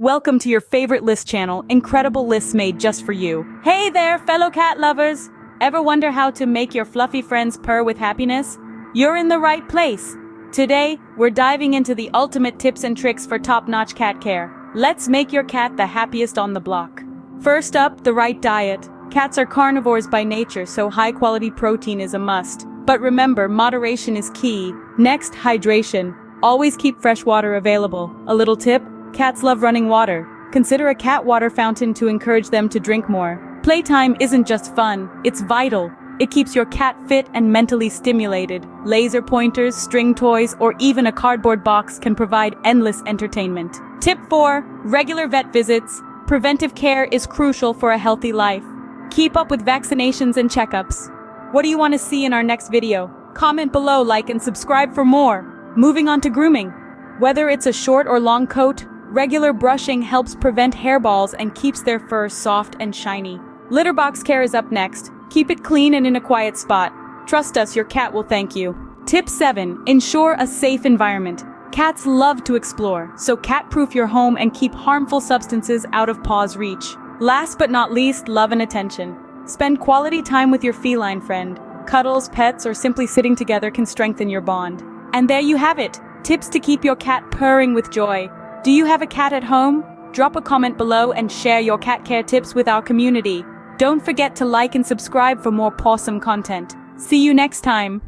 Welcome to your favorite list channel, incredible lists made just for you. Hey there, fellow cat lovers! Ever wonder how to make your fluffy friends purr with happiness? You're in the right place. Today, we're diving into the ultimate tips and tricks for top-notch cat care. Let's make your cat the happiest on the block. First up, the right diet. Cats are carnivores by nature, so high-quality protein is a must. But remember, moderation is key. Next, hydration. Always keep fresh water available. A little tip: cats love running water. Consider a cat water fountain to encourage them to drink more. Playtime isn't just fun, it's vital. It keeps your cat fit and mentally stimulated. Laser pointers, string toys, or even a cardboard box can provide endless entertainment. Tip 4. Regular vet visits. Preventive care is crucial for a healthy life. Keep up with vaccinations and checkups. What do you want to see in our next video? Comment below, like, and subscribe for more. Moving on to grooming. Whether it's a short or long coat, regular brushing helps prevent hairballs and keeps their fur soft and shiny. Litter box care is up next. Keep it clean and in a quiet spot. Trust us, your cat will thank you. Tip 7. Ensure a safe environment. Cats love to explore, so cat-proof your home and keep harmful substances out of paw's reach. Last but not least, love and attention. Spend quality time with your feline friend. Cuddles, pets, or simply sitting together can strengthen your bond. And there you have it, tips to keep your cat purring with joy. Do you have a cat at home? Drop a comment below and share your cat care tips with our community. Don't forget to like and subscribe for more pawsome content. See you next time.